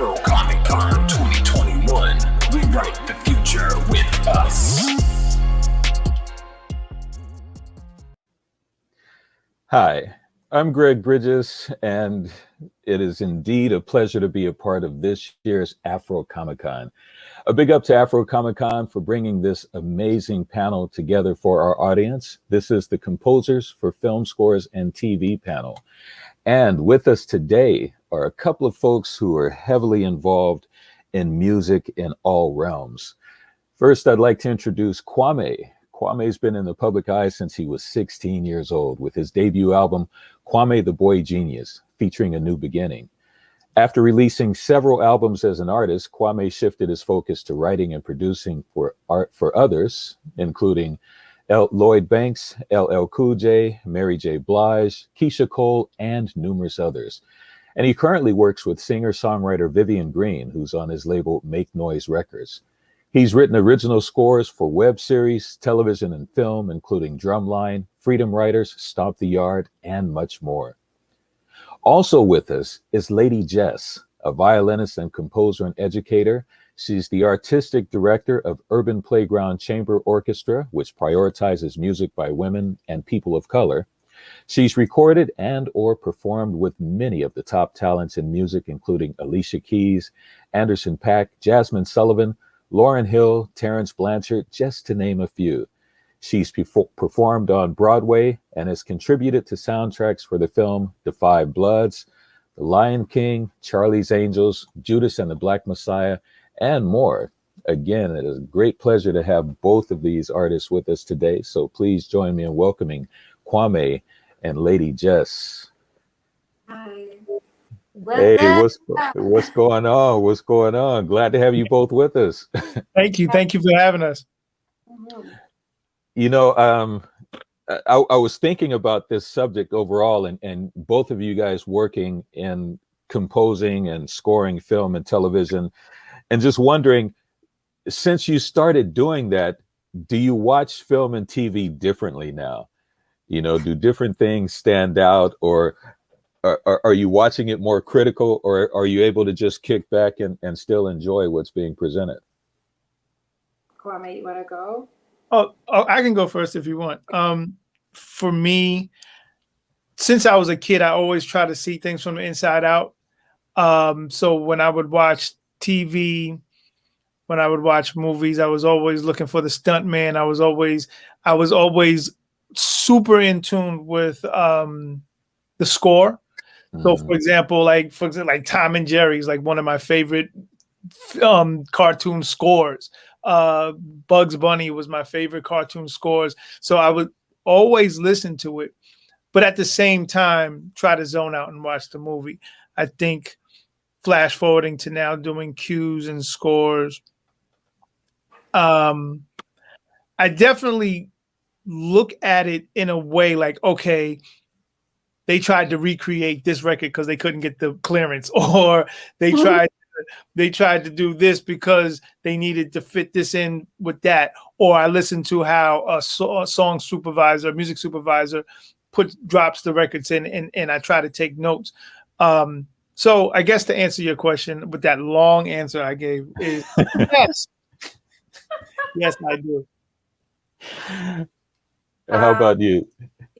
Afro Comic Con 2021. Rewrite the future with us. Hi, I'm Greg Bridges, and it is indeed a pleasure to be a part of this year's Afro Comic Con. A big up to Afro Comic Con for bringing this amazing panel together for our audience. This is the Composers for Film Scores and TV panel. And with us today are a couple of folks who are heavily involved in music in all realms. First, I'd like to introduce Kwamé. Kwame's been in the public eye since he was 16 years old with his debut album, Kwamé the Boy Genius, featuring a new beginning. After releasing several albums as an artist, Kwamé shifted his focus to writing and producing for art for others, including Lloyd Banks, LL Cool J, Mary J. Blige, Keisha Cole, and numerous others. And he currently works with singer-songwriter Vivian Green, who's on his label Make Noise Records. He's written original scores for web series, television, and film, including Drumline, Freedom Writers, Stomp the Yard, and much more. Also with us is Lady Jess, a violinist and composer and educator. She's the artistic director of Urban Playground Chamber Orchestra, which prioritizes music by women and people of color. She's recorded and or performed with many of the top talents in music, including Alicia Keys, Anderson .Paak, Jasmine Sullivan, Lauryn Hill, Terence Blanchard, just to name a few. She's performed on Broadway and has contributed to soundtracks for the film The Five Bloods, The Lion King, Charlie's Angels, Judas and the Black Messiah, and more. Again, it is a great pleasure to have both of these artists with us today. So please join me in welcoming Kwamé and Lady Jess. Hi. Hey, what's going on? What's going on? Glad to have you both with us. Thank you for having us. You know, I was thinking about this subject overall, and both of you guys working in composing and scoring film and television, and just wondering, since you started doing that, do you watch film and TV differently now? You know, do different things stand out, or are you watching it more critical, or are you able to just kick back and still enjoy what's being presented? Kwamé, you want to go? Oh, I can go first if you want. For me, since I was a kid, I always try to see things from the inside out. So when I would watch TV, when I would watch movies, I was always looking for the stunt man. I was always super in tune with the score. So, for example, like Tom and Jerry's like one of my favorite cartoon scores. Bugs Bunny was my favorite cartoon scores. So I would always listen to it, but at the same time, try to zone out and watch the movie. I think flash forwarding to now doing cues and scores, I definitely look at it in a way like, okay, they tried to recreate this record because they couldn't get the clearance, or they tried to do this because they needed to fit this in with that. Or I listened to how a song supervisor, music supervisor, drops the records in, and I try to take notes. So I guess to answer your question with that long answer I gave is yes. Yes, I do. How about you?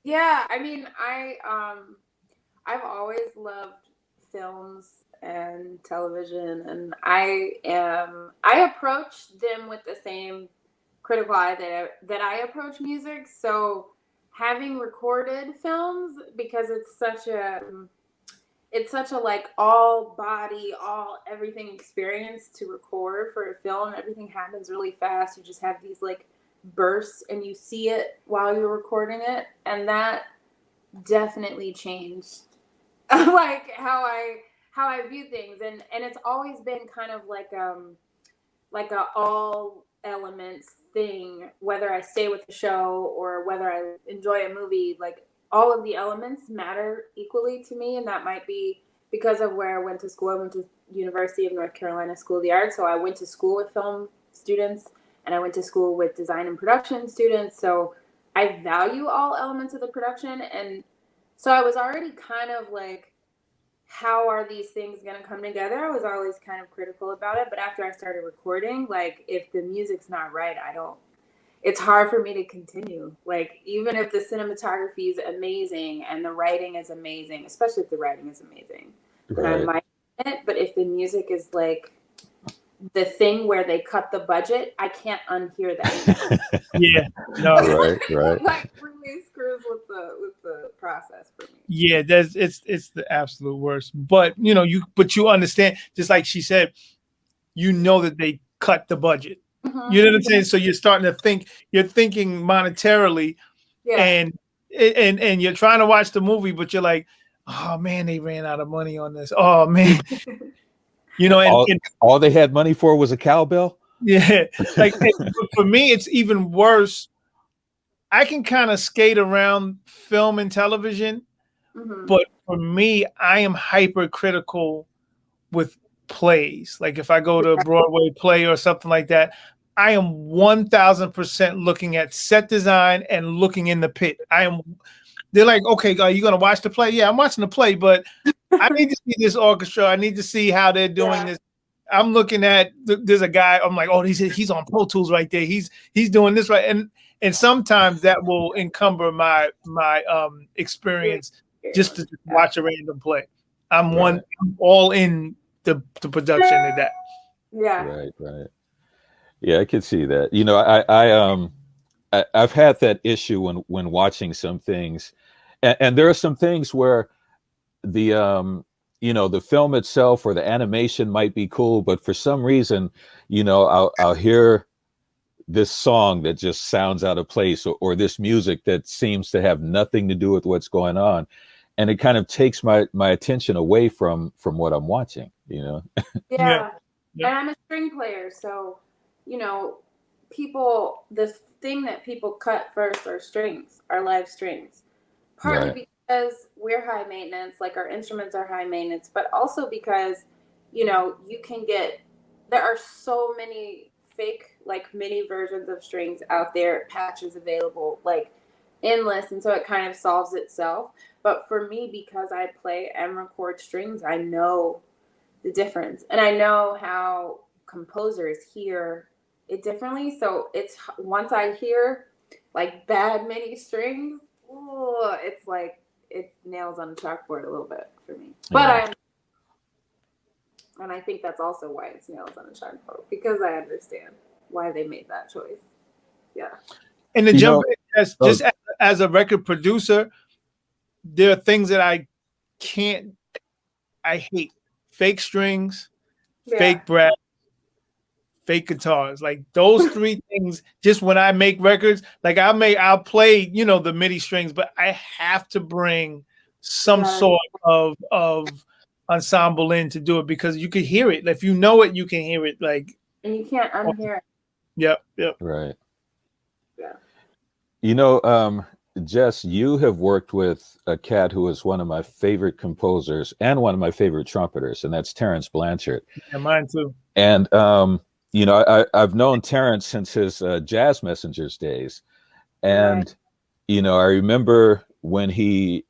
Yeah, I mean, I've always loved films and television, and I approach them with the same critical eye that I approach music. So having recorded films, because it's such a like all body, all everything experience to record for a film. Everything happens really fast. You just have these like bursts and you see it while you're recording it, and that definitely changed like how I view things, and it's always been kind of like a all elements thing, whether I stay with the show or whether I enjoy a movie. Like all of the elements matter equally to me, and that might be because of where I went to school. I went to University of North Carolina School of the Arts, so I went to school with film students, and I went to school with design and production students. So I value all elements of the production, and so I was already kind of like how are these things going to come together? I was always kind of critical about it. But after I started recording, like, if the music's not right, it's hard for me to continue. Like, even if the cinematography is amazing and the writing is amazing, especially if the writing is amazing, then I might it. But if the music is like the thing where they cut the budget, I can't unhear that. Yeah, no, right. Like, really screws with the process for me. Yeah, it's the absolute worst. But you understand, just like she said, that they cut the budget. Mm-hmm. You know what I'm saying? So you're starting to think, you're thinking monetarily, and you're trying to watch the movie, but you're like, oh man, they ran out of money on this. Oh man. All they had money for was a cowbell. Yeah, like for me, it's even worse. I can kind of skate around film and television, but for me, I am hypercritical with plays. Like if I go to a Broadway play or something like that, I am 1000% looking at set design and looking in the pit. They're like, okay, are you going to watch the play? Yeah, I'm watching the play, but I need to see this orchestra. I need to see how they're doing this. I'm looking at, there's a guy, I'm like, oh, he's on Pro Tools right there. He's doing this right. And sometimes that will encumber my experience just to watch a random play. I'm all in the production of that. Yeah. Right. Yeah, I could see that. I've had that issue when watching some things, and there are some things where the film itself or the animation might be cool, but for some reason, I'll hear this song that just sounds out of place, or this music that seems to have nothing to do with what's going on, and it kind of takes my attention away from what I'm watching. Yeah. And I'm a string player, so the thing that people cut first are live strings. Partly because we're high maintenance, like our instruments are high maintenance, but also because, there are so many fake, like mini versions of strings out there, patches available, like endless. And so it kind of solves itself. But for me, because I play and record strings, I know the difference. And I know how composers hear it differently. So it's once I hear like bad mini strings, it's like it nails on the chalkboard a little bit for me. But I think that's also why it's nails on the chalkboard, because I understand why they made that choice. Yeah. And to jump in, just as a record producer, there are things that I hate. Fake strings, fake brass, fake guitars. Like those three things, just when I make records, like I'll play, the MIDI strings, but I have to bring some sort of ensemble in to do it, because you can hear it. If you know it, you can hear it. Like, and you can't unhear it. Yep. Right. Yeah. Jess, you have worked with a cat who is one of my favorite composers and one of my favorite trumpeters, and that's Terence Blanchard. Yeah, mine too. And I've known Terence since his Jazz Messengers days, and I remember when he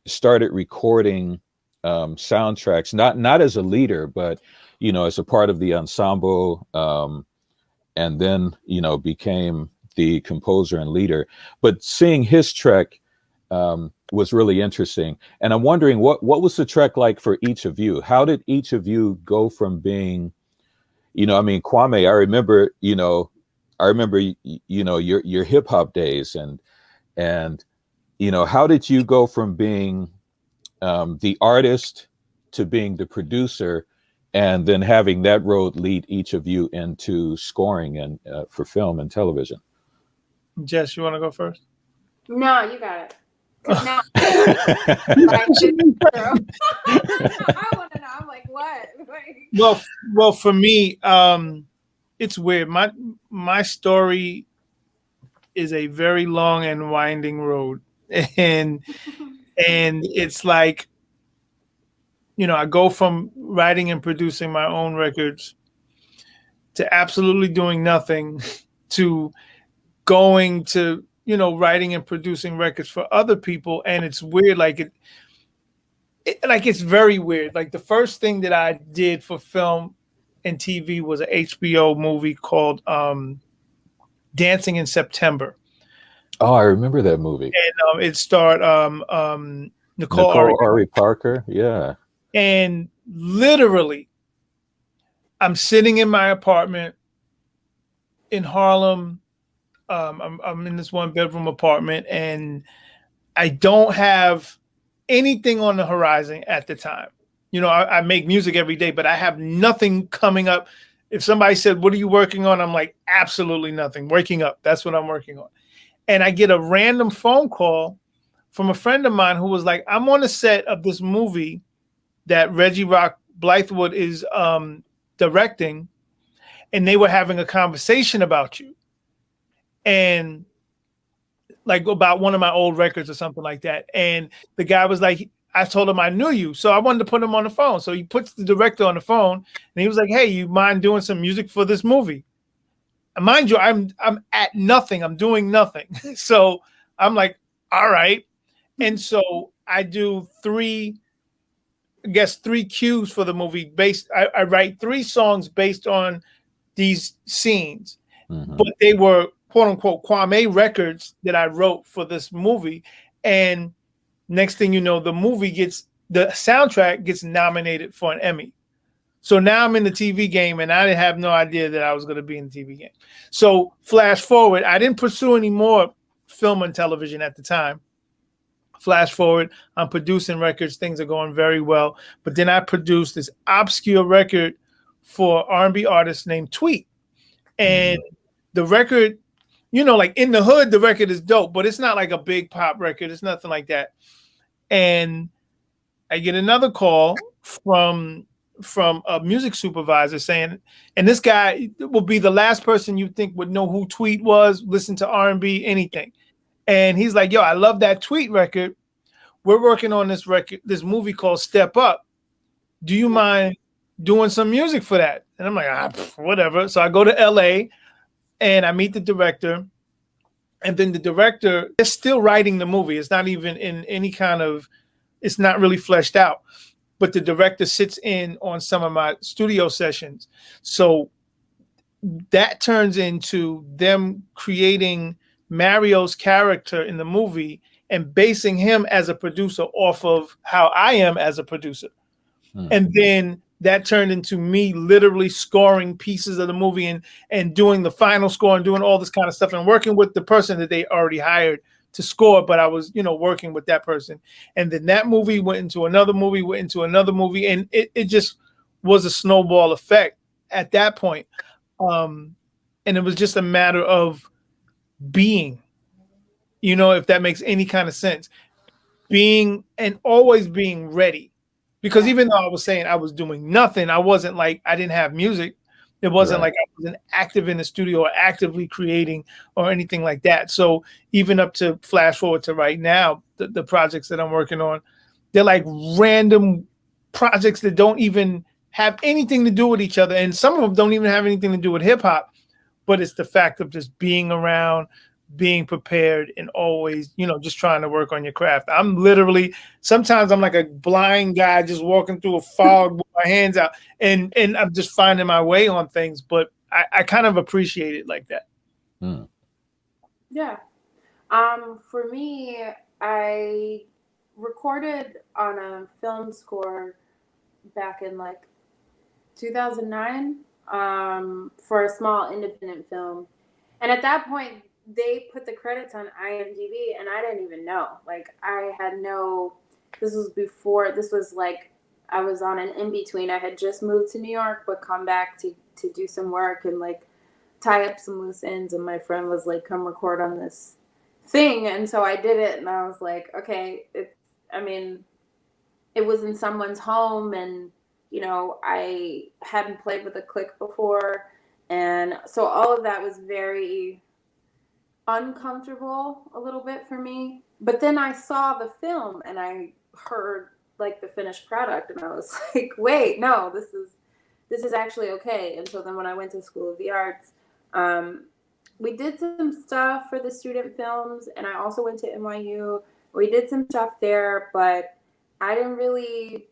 started recording soundtracks, not as a leader, but as a part of the ensemble, and then became the composer and leader. But seeing his trek was really interesting, and I'm wondering what was the trek like for each of you? How did each of you go from being, Kwamé, I remember your hip hop days, and how did you go from being the artist to being the producer, and then having that road lead each of you into scoring and for film and television? Jess, you want to go first? No, you got it. Now, I want to know. I'm like, what? Well, for me, it's weird. My story is a very long and winding road, and it's like, I go from writing and producing my own records to absolutely doing nothing to going to, writing and producing records for other people. And it's weird. Like it's very weird. Like the first thing that I did for film and TV was an HBO movie called Dancing in September. Oh, I remember that movie. And it starred Nicole Ari Parker. Yeah. And literally, I'm sitting in my apartment in Harlem. I'm in this 1-bedroom apartment, and I don't have anything on the horizon at the time. You know, I make music every day, but I have nothing coming up. If somebody said, "What are you working on?" I'm like, absolutely nothing. Waking up. That's what I'm working on. And I get a random phone call from a friend of mine who was like, "I'm on the set of this movie that Reggie Rock Blythewood is directing, and they were having a conversation about you, and like about one of my old records or something like that." And the guy was like, I told him I knew you, so I wanted to put him on the phone. So he puts the director on the phone, and he was like, "Hey, you mind doing some music for this movie?" And mind you, I'm at nothing. I'm doing nothing. So I'm like, all right. And so I do three cues for the movie. I write 3 songs based on these scenes, but they were quote unquote Kwamé records that I wrote for this movie. And next thing you know, the soundtrack gets nominated for an Emmy. So now I'm in the TV game, and I have no idea that I was going to be in the TV game. So flash forward, I didn't pursue any more film and television at the time. Flash forward, I'm producing records. Things are going very well. But then I produced this obscure record for R&B artist named Tweet. And the record, you know, like in the hood, the record is dope, but it's not like a big pop record. It's nothing like that. And I get another call from a music supervisor saying, and this guy will be the last person you think would know who Tweet was, listen to R&B, anything. And he's like, "Yo, I love that Tweet record. We're working on this movie called Step Up. Do you mind doing some music for that?" And I'm like, whatever. So I go to LA and I meet the director. And then the director is still writing the movie. It's not even in any kind of, it's not really fleshed out. But the director sits in on some of my studio sessions. So that turns into them creating Mario's character in the movie and basing him as a producer off of how I am as a producer. And then that turned into me literally scoring pieces of the movie and doing the final score and doing all this kind of stuff and working with the person that they already hired to score, but I was, you know, working with that person. And then that movie went into another movie, and it just was a snowball effect at that point. And it was just a matter of being, you know, if that makes any kind of sense, being and always being ready. Because even though I was saying I was doing nothing, I wasn't like I didn't have music. It wasn't like I wasn't active in the studio or actively creating or anything like that. So even up to flash forward to right now, the projects that I'm working on, they're like random projects that don't even have anything to do with each other. And some of them don't even have anything to do with hip hop, but it's the fact of just being around, being prepared, and always, you know, just trying to work on your craft. I'm literally, sometimes I'm like a blind guy just walking through a fog with my hands out and I'm just finding my way on things, but I kind of appreciate it like that. Yeah. For me, I recorded on a film score back in like 2009 for a small independent film. And at that point, they put the credits on IMDb, and I didn't even know. Like, I had no, this was like, I was on an in-between. I had just moved to New York, but come back to do some work and, like, tie up some loose ends. And my friend was like, "Come record on this thing." And so I did it, and I was like, okay, it was in someone's home, and, you know, I hadn't played with a click before. And so all of that was very uncomfortable a little bit for me. But then I saw the film and I heard like the finished product, and I was like, wait, no, this is actually okay. And so then when I went to School of the Arts, we did some stuff for the student films, and I also went to NYU. We did some stuff there, but I didn't really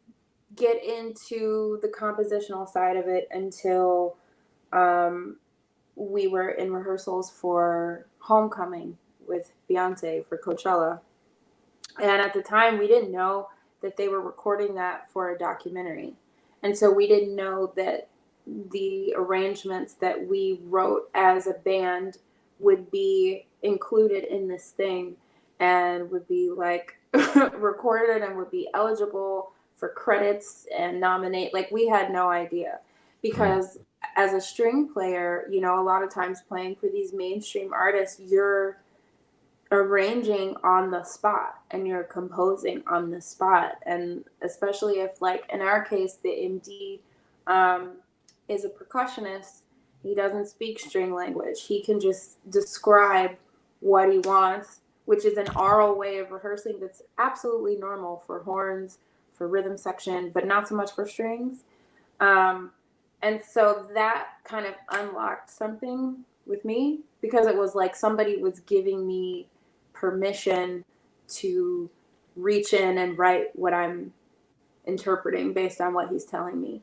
get into the compositional side of it until we were in rehearsals for Homecoming with Beyonce for Coachella. And at the time, we didn't know that they were recording that for a documentary. And so we didn't know that the arrangements that we wrote as a band would be included in this thing and would be like recorded and would be eligible for credits and nominate. Like, we had no idea, because as a string player, you know, a lot of times playing for these mainstream artists, you're arranging on the spot and you're composing on the spot. And especially if, like in our case, the MD is a percussionist, he doesn't speak string language. He can just describe what he wants, which is an oral way of rehearsing that's absolutely normal for horns, for rhythm section, but not so much for strings. And so that kind of unlocked something with me, because it was like somebody was giving me permission to reach in and write what I'm interpreting based on what he's telling me.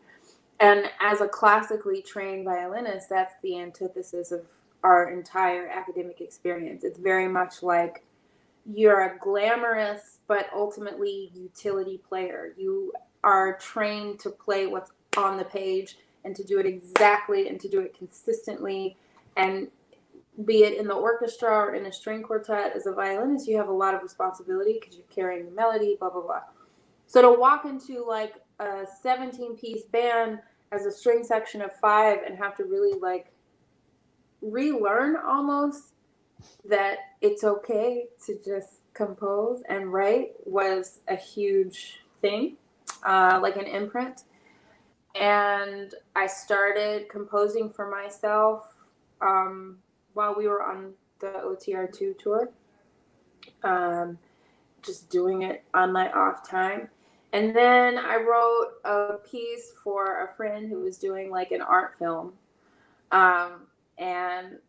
And as a classically trained violinist, that's the antithesis of our entire academic experience. It's very much like you're a glamorous but ultimately utility player. You are trained to play what's on the page and to do it exactly and to do it consistently. And be it in the orchestra or in a string quartet, as a violinist, you have a lot of responsibility because you're carrying the melody, blah, blah, blah. So to walk into like a 17-piece band as a string section of 5 and have to really like relearn almost that it's okay to just compose and write was a huge thing, like an imprint. And I started composing for myself while we were on the OTR2 tour, just doing it on my off time. And then I wrote a piece for a friend who was doing like an art film. And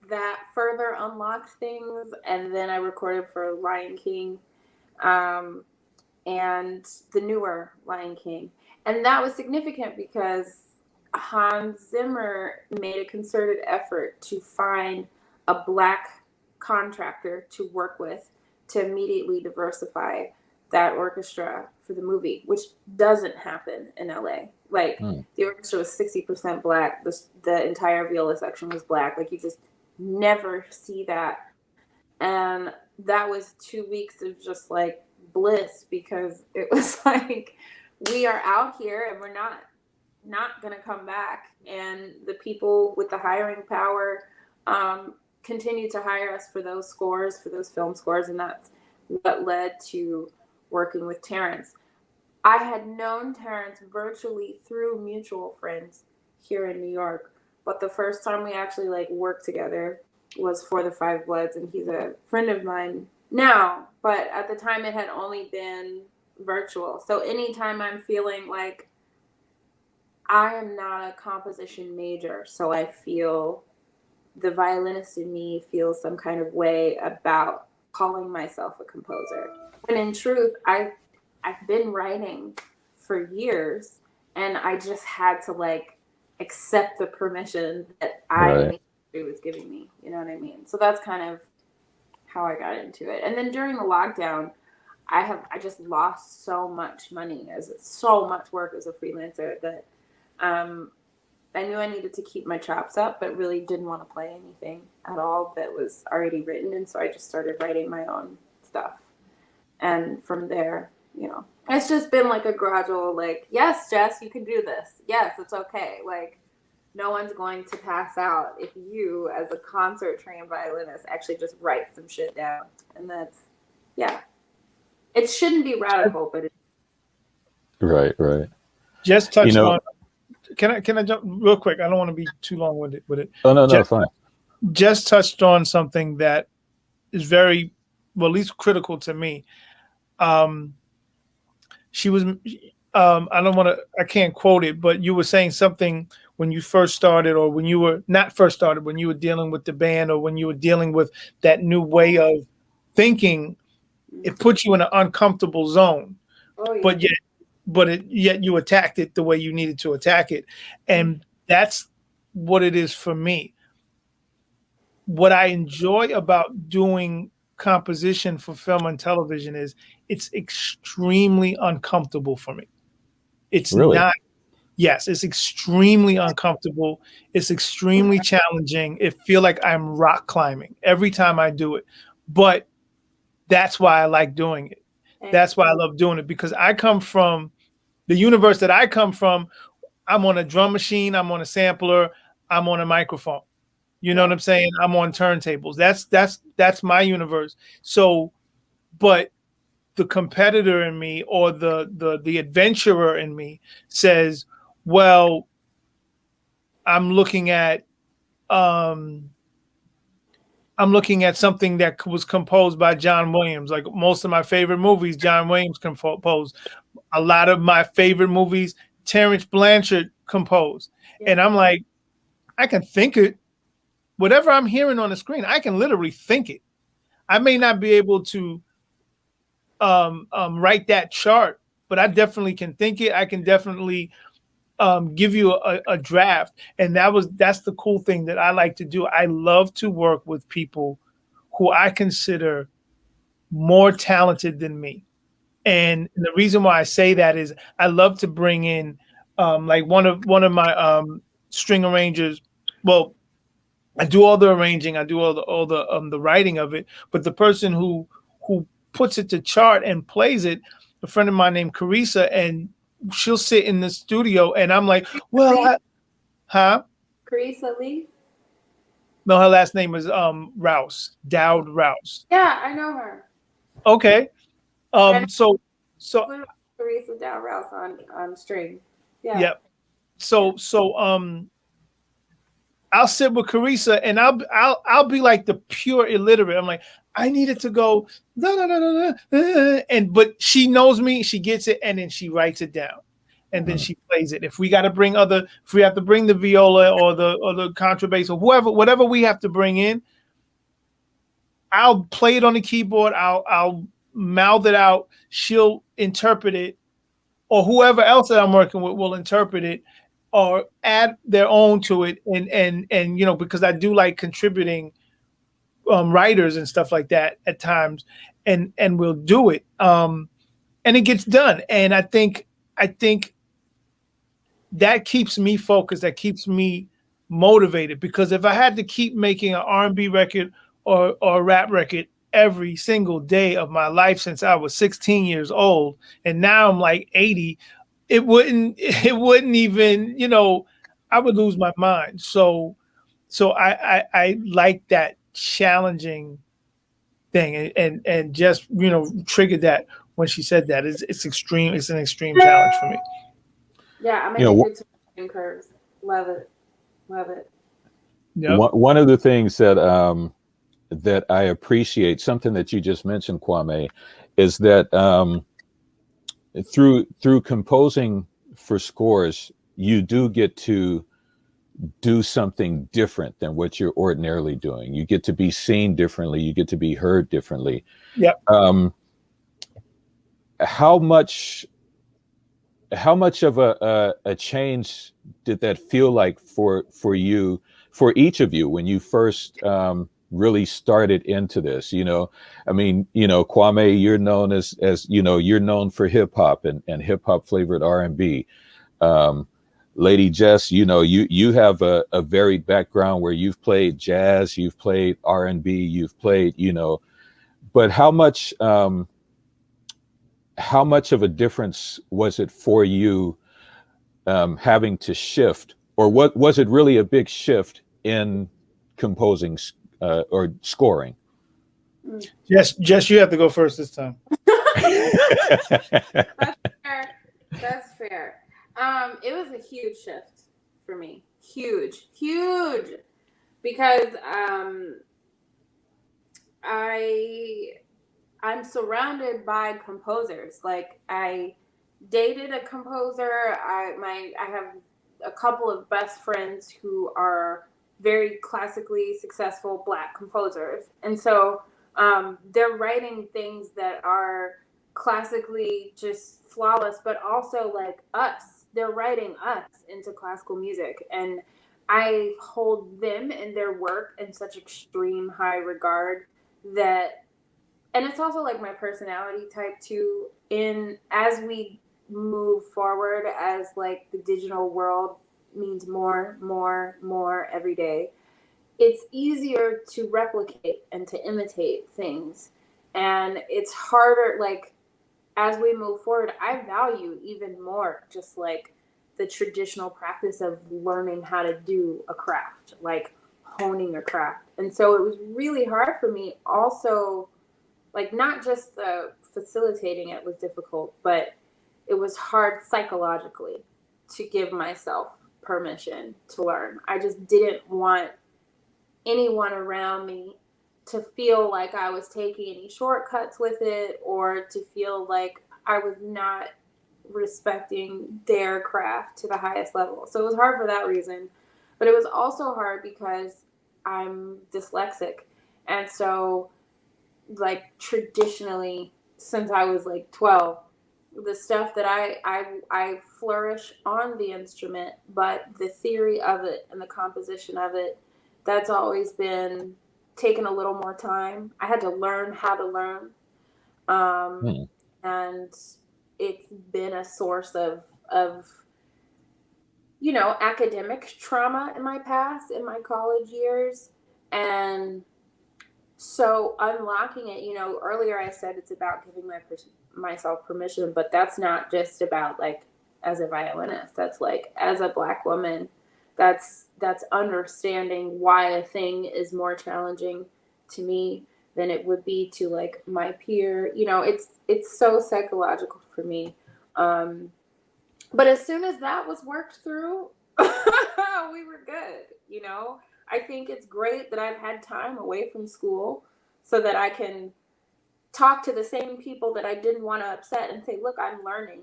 that further unlocked things. And then I recorded for Lion King and the newer Lion King. And that was significant because Hans Zimmer made a concerted effort to find a Black contractor to work with to immediately diversify that orchestra for the movie, which doesn't happen in LA. Like the orchestra was 60% Black. The entire viola section was Black. Like, you just never see that. And that was 2 weeks of just like bliss, because it was like, we are out here and we're not going to come back. And the people with the hiring power continue to hire us for those scores, for those film scores. And that's what led to working with Terence. I had known Terence virtually through mutual friends here in New York, but the first time we actually like worked together was for the Five Bloods, and he's a friend of mine now, but at the time it had only been virtual. So anytime I'm feeling like I am not a composition major, so I feel the violinist in me feels some kind of way about calling myself a composer. And in truth, I've been writing for years, and I just had to like accept the permission that I was giving me. You know what I mean? So that's kind of how I got into it. And then during the lockdown, I just lost so much money, so much work as a freelancer, that I knew I needed to keep my chops up, but really didn't want to play anything at all that was already written. And so I just started writing my own stuff. And from there, you know, it's just been like a gradual, like, yes, Jess, you can do this. Yes, it's okay. Like, no one's going to pass out if you, as a concert trained violinist, actually just write some shit down. And that's, yeah. It shouldn't be radical, but it. Right. Just touched on. Can I jump real quick? I don't want to be too long with it. Oh no, fine. Just touched on something that is very, well, at least critical to me. She was, I can't quote it, but you were saying something when you first started, or when you were not first started, when you were dealing with the band, or when you were dealing with that new way of thinking, it puts you in an uncomfortable zone. Oh, yeah. Yet you attacked it the way you needed to attack it. And that's what it is for me. What I enjoy about doing composition for film and television is it's extremely uncomfortable for me. It's Really? not. Yes, it's extremely uncomfortable. It's extremely challenging. It feels like I'm rock climbing every time I do it. But that's why I like doing it. That's why I love doing it, because I come from the universe that I come from. I'm on a drum machine. I'm on a sampler. I'm on a microphone. You know what I'm saying? I'm on turntables. That's my universe. So, but the competitor in me, or the adventurer in me, says, well, I'm looking at something that was composed by John Williams. Like most of my favorite movies, John Williams composed. A lot of my favorite movies, Terence Blanchard composed. And I'm like, I can think it. Whatever I'm hearing on the screen, I can literally think it. I may not be able to write that chart, but I definitely can think it. I can definitely give you a draft. And that's the cool thing that I like to do. I love to work with people who I consider more talented than me. And the reason why I say that is I love to bring in like one of my string arrangers. Well, I do all the arranging, I do all the writing of it, but the person who puts it to chart and plays it, a friend of mine named Carissa, and she'll sit in the studio, and I'm like, well, Carissa Lee? No, her last name is Rouse, Dowd Rouse. Yeah, I know her. Okay. So Carissa Dowd Rouse on string. Yeah. Yep. So I'll sit with Carissa, and I'll be like the pure illiterate. I'm like, I need it to go but she knows me, she gets it, and then she writes it down, and then she plays it. If we have to bring the viola or the contrabass or whatever we have to bring in, I'll play it on the keyboard. I'll mouth it out. She'll interpret it, or whoever else that I'm working with will interpret it or add their own to it. And you know, because I do like contributing writers and stuff like that at times, and we'll do it. And it gets done. And I think that keeps me focused. That keeps me motivated, because if I had to keep making an R&B record or a rap record every single day of my life since I was 16 years old, and now I'm like 80, it wouldn't even, you know, I would lose my mind. So I like that challenging thing, and just, you know, triggered that when she said that. It's extreme. It's an extreme challenge for me. Yeah, I'm making good curves. Love it. Yep. One of the things that I appreciate, something that you just mentioned, Kwamé, is that through composing for scores, you do get to do something different than what you're ordinarily doing. You get to be seen differently. You get to be heard differently. Yep. How much of a change did that feel like for you, for each of you, when you first really started into this? You know, I mean, you know, Kwamé, you're known as you know, you're known for hip hop and hip hop flavored R&B. Lady Jess, you know, you have a varied background where you've played jazz, you've played R&B, you've played, you know, but how much of a difference was it for you having to shift, or what was it really a big shift in composing or scoring? Yes, Jess, you have to go first this time. That's fair. It was a huge shift for me. Huge. Because I'm surrounded by composers. Like, I dated a composer. I have a couple of best friends who are very classically successful Black composers. And so they're writing things that are classically just flawless, but also like us. They're writing us into classical music, and I hold them and their work in such extreme high regard that, and it's also like my personality type too. In as we move forward, as like the digital world means more every day, it's easier to replicate and to imitate things, and it's harder. Like as we move forward, I value even more just like the traditional practice of learning how to do a craft, like honing a craft. And so it was really hard for me also, like not just the facilitating it was difficult, but it was hard psychologically to give myself permission to learn. I just didn't want anyone around me to feel like I was taking any shortcuts with it, or to feel like I was not respecting their craft to the highest level. So it was hard for that reason, but it was also hard because I'm dyslexic. And so like traditionally, since I was like 12, the stuff that I flourish on the instrument, but the theory of it and the composition of it, that's always been taken a little more time. I had to learn how to learn. And it's been a source of academic trauma in my past, in my college years. And so unlocking it, earlier I said it's about giving myself permission, but that's not just about like as a violinist. That's like as a Black woman, that's understanding why a thing is more challenging to me than it would be to like my peer. It's so psychological for me. But as soon as that was worked through, we were good. I think it's great that I've had time away from school so that I can talk to the same people that I didn't want to upset and say, look, I'm learning.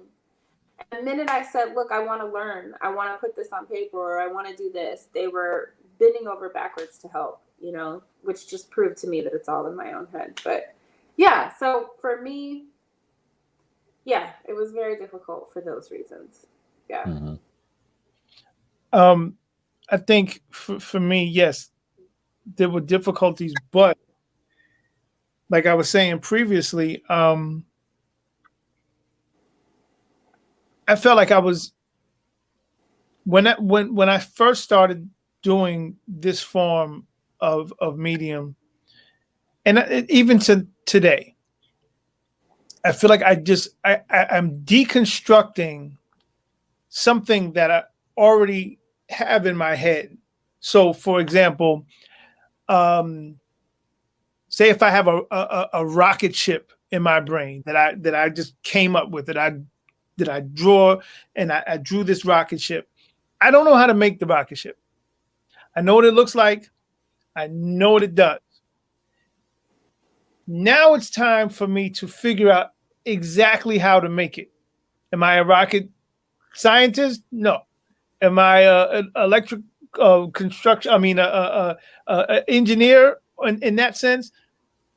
And the minute I said, look, I want to learn, I want to put this on paper, or I want to do this, they were bending over backwards to help, which just proved to me that it's all in my own head. But yeah, so for me, yeah, it was very difficult for those reasons. Yeah. Mm-hmm. I think for me, yes, there were difficulties, but like I was saying previously, I felt like I was when I first started doing this form of medium, and even to today, I feel like I'm deconstructing something that I already have in my head. So, for example, say if I have a rocket ship in my brain that I just came up with, that I draw, and I drew this rocket ship. I don't know how to make the rocket ship. I know what it looks like. I know what it does. Now it's time for me to figure out exactly how to make it. Am I a rocket scientist? No. Am I an electric construction? I mean, a engineer in that sense?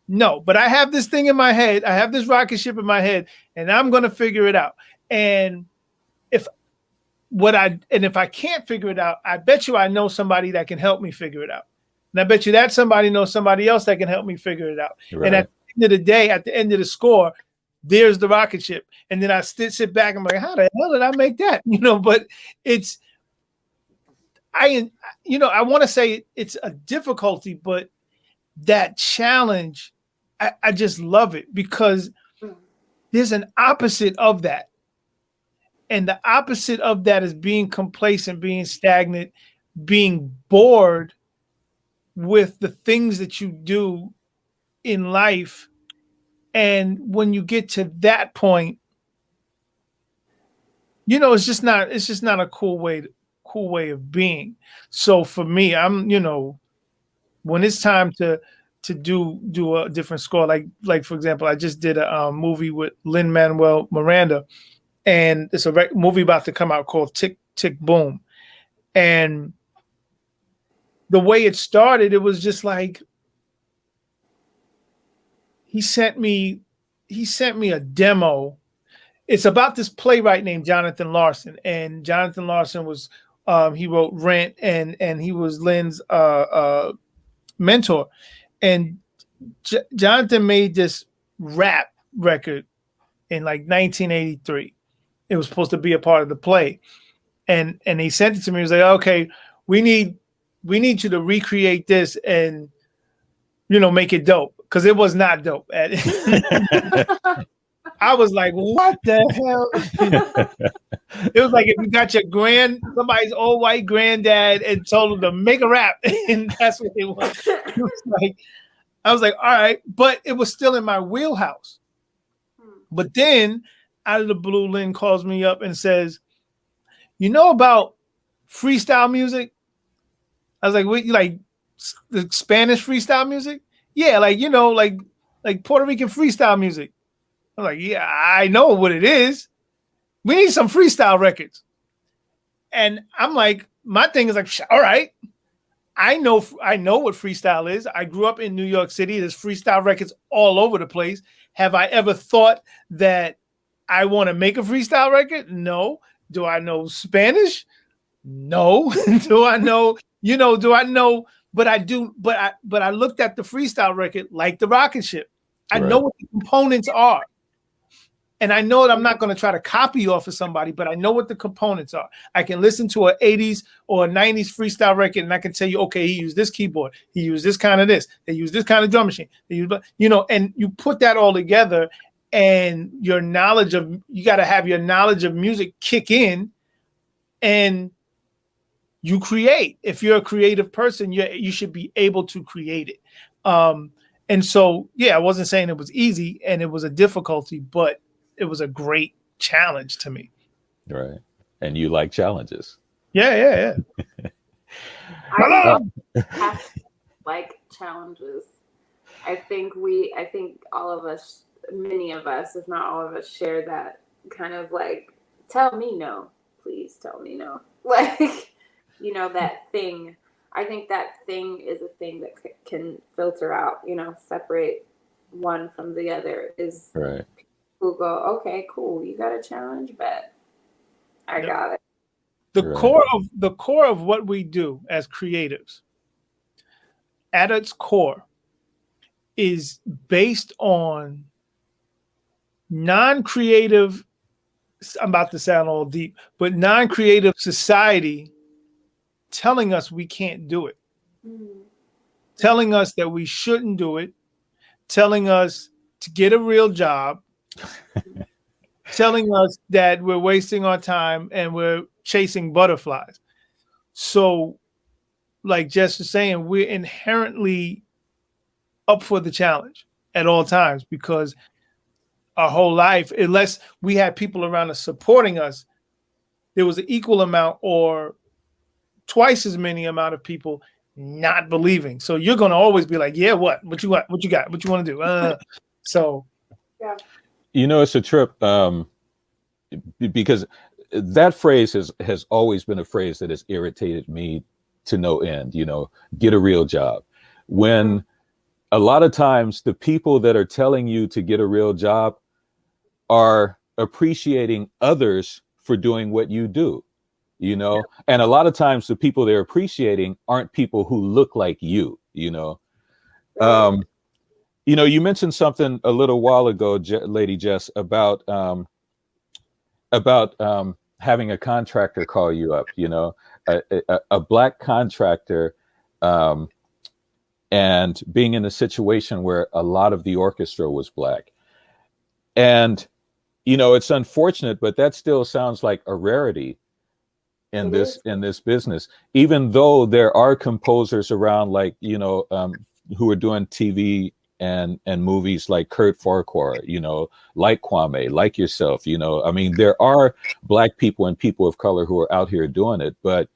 No. But I have this thing in my head. I have this rocket ship in my head, and I'm going to figure it out. And if I can't figure it out, I bet you I know somebody that can help me figure it out. And I bet you that somebody knows somebody else that can help me figure it out. Right. And at the end of the day, at the end of the score, there's the rocket ship. And then I sit back and I'm like, how the hell did I make that? But I want to say it's a difficulty, but that challenge, I just love it, because there's an opposite of that. And the opposite of that is being complacent, being stagnant, being bored with the things that you do in life. And when you get to that point, it's just not a cool way of being. So for me, I'm, when it's time to do a different score, like for example, I just did a movie with Lin Manuel Miranda, and it's a movie about to come out called Tick, Tick, Boom. And the way it started, it was just like, he sent me he sent me a demo. It's about this playwright named Jonathan Larson, and Jonathan Larson was he wrote Rent, and he was Lin's mentor. And Jonathan made this rap record in like 1983. It was supposed to be a part of the play, and he sent it to me. He was like, "Okay, we need you to recreate this and make it dope," because it was not dope. I was like, "What the hell?" It was like if you got your somebody's old white granddad and told him to make a rap, and that's what it was. It was like, I was like, all right, but it was still in my wheelhouse. But then, out of the blue, Lin calls me up and says, "You know about freestyle music?" I was like, "What? Like the Spanish freestyle music?" "Yeah, like like Puerto Rican freestyle music." I'm like, "Yeah, I know what it is. We need some freestyle records." And I'm like, my thing is like, all right, I know what freestyle is. I grew up in New York City. There's freestyle records all over the place. Have I ever thought that I want to make a freestyle record? No. Do I know Spanish? No. Do I know, do I know? But I do, but I looked at the freestyle record like the rocket ship. I know what the components are. And I know that I'm not going to try to copy off of somebody, but I know what the components are. I can listen to an 80s or a 90s freestyle record, and I can tell you, okay, he used this keyboard. He used this kind of this. They used this kind of drum machine. They used, and you put that all together, and you got to have your knowledge of music kick in, and you create. If you're a creative person, you should be able to create it. And so, yeah, I wasn't saying it was easy and it was a difficulty, but it was a great challenge to me. Right. And you like challenges. Yeah. I like challenges. I think all of us, many of us, if not all of us, share that kind of like, tell me no, please tell me no. Like, that thing. I think that thing is a thing that can filter out, separate one from the other is right. Who go, okay, cool, you got a challenge, but I got it. The core of what we do as creatives, at its core, is based on non-creative, I'm about to sound all deep, but non-creative society telling us we can't do it, telling us that we shouldn't do it, telling us to get a real job, telling us that we're wasting our time and we're chasing butterflies. So, like Jess was saying, we're inherently up for the challenge at all times, because our whole life, unless we had people around us supporting us, there was an equal amount or twice as many amount of people not believing. So you're going to always be like, yeah, what you got, what you want to do? So, yeah. It's a trip because that phrase has always been a phrase that has irritated me to no end. Get a real job. When a lot of times the people that are telling you to get a real job are appreciating others for doing what you do, and a lot of times the people they're appreciating aren't people who look like you. You mentioned something a little while ago, Lady Jess, about having a contractor call you up, a black contractor, and being in a situation where a lot of the orchestra was black. And, it's unfortunate, but that still sounds like a rarity in this business, even though there are composers around, like, who are doing TV and movies, like Kurt Farquhar, like Kwame, like yourself, there are black people and people of color who are out here doing it, but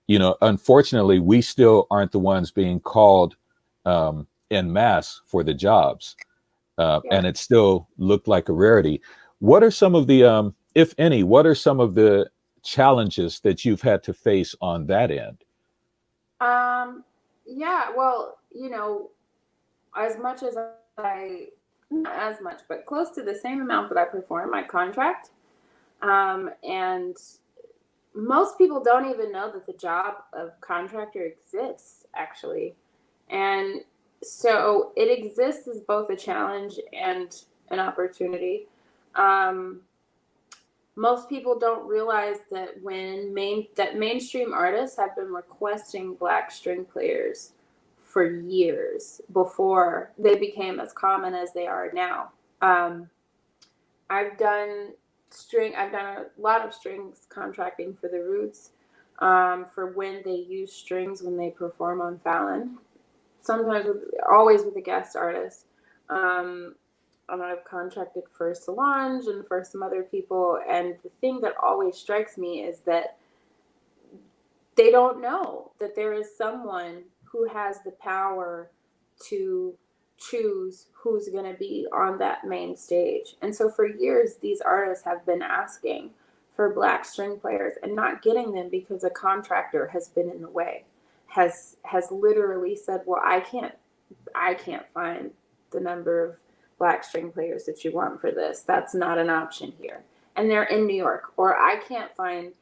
unfortunately we still aren't the ones being called en masse for the jobs, and it still looked like a rarity. What are some of the if any, what are some of the challenges that you've had to face on that end? Yeah, well, as much as I not as much, but close to the same amount that I perform my contract. And most people don't even know that the job of contractor exists, actually. And so it exists as both a challenge and an opportunity. Most people don't realize that mainstream artists have been requesting Black string players for years before they became as common as they are now. I've done a lot of strings contracting for the Roots, for when they use strings when they perform on Fallon. Sometimes, always with a guest artist. And I've contracted for Solange and for some other people. And the thing that always strikes me is that they don't know that there is someone who has the power to choose who's going to be on that main stage. And so for years, these artists have been asking for Black string players and not getting them because a contractor has been in the way, has literally said, well, I can't find the number of Black string players that you want for this. That's not an option here. And they're in New York. Or I can't find,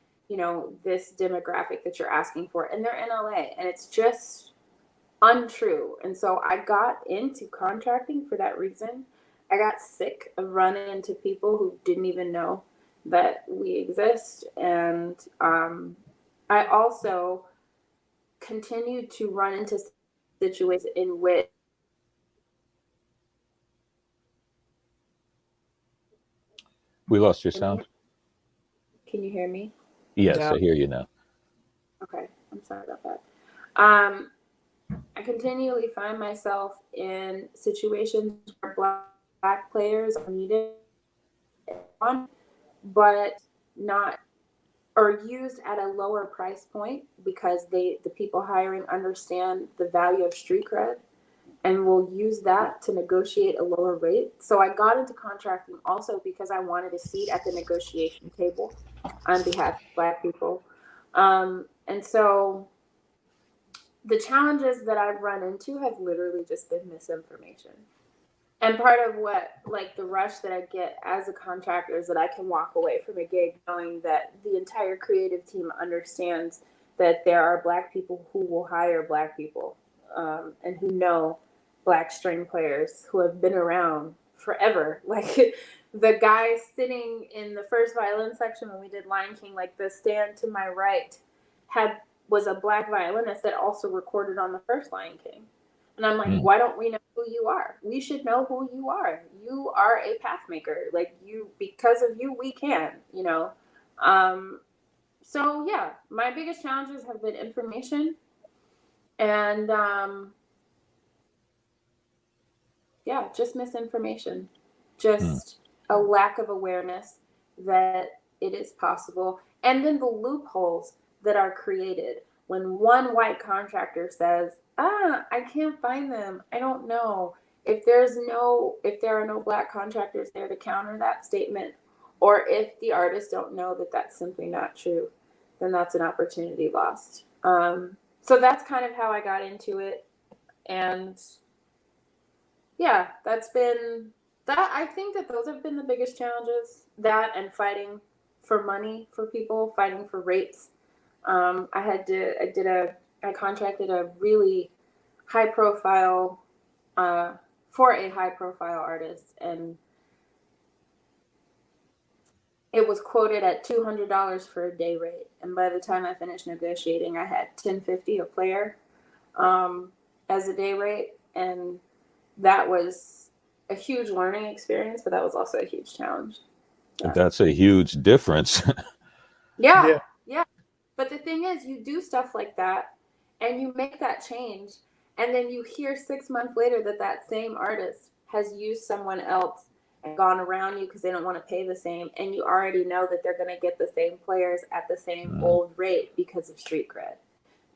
this demographic that you're asking for. And they're in LA. And it's just untrue. And so I got into contracting for that reason. I got sick of running into people who didn't even know that we exist. And I also continued to run into situations in which We lost your sound. Can you hear me? Yes, Yeah. I hear you now. Okay, I'm sorry about that. I continually find myself in situations where Black players are needed, but not, or used at a lower price point because the people hiring understand the value of street cred and will use that to negotiate a lower rate. So I got into contracting also because I wanted a seat at the negotiation table on behalf of Black people. And so the challenges that I've run into have literally just been misinformation. And part of what, like the rush that I get as a contractor is that I can walk away from a gig knowing that the entire creative team understands that there are Black people who will hire Black people, and who know Black string players who have been around forever. Like the guy sitting in the first violin section when we did Lion King, like the stand to my right was a Black violinist that also recorded on the first Lion King. And I'm like, why don't we know who you are? We should know who you are. You are a path maker. Like because of you, we can, So yeah, my biggest challenges have been information and, just misinformation, just a lack of awareness that it is possible. And then the loopholes that are created when one white contractor says, I can't find them. I don't know. If there are no Black contractors there to counter that statement, or if the artists don't know that that's simply not true, then that's an opportunity lost. So that's kind of how I got into it. And yeah, that's been that. I think that those have been the biggest challenges, that and fighting for money for people, fighting for rates. I contracted a really high profile, for a high profile artist, and it was quoted at $200 for a day rate. And by the time I finished negotiating, I had $10.50 a player, as a day rate. And that was a huge learning experience, but that was also a huge challenge. Yeah. That's a huge difference. Yeah. But the thing is, you do stuff like that and you make that change. And then you hear 6 months later that same artist has used someone else and gone around you because they don't want to pay the same. And you already know that they're going to get the same players at the same old rate because of street cred.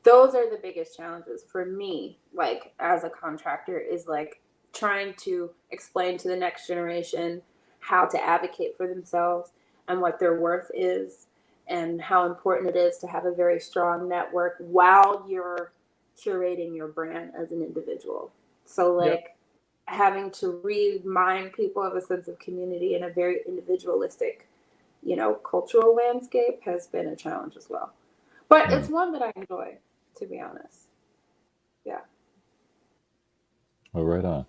Those are the biggest challenges for me, like as a contractor, is like trying to explain to the next generation how to advocate for themselves and what their worth is and how important it is to have a very strong network while you're curating your brand as an individual. So having to remind people of a sense of community in a very individualistic, cultural landscape has been a challenge as well. But it's one that I enjoy, to be honest. Yeah. Oh, right on.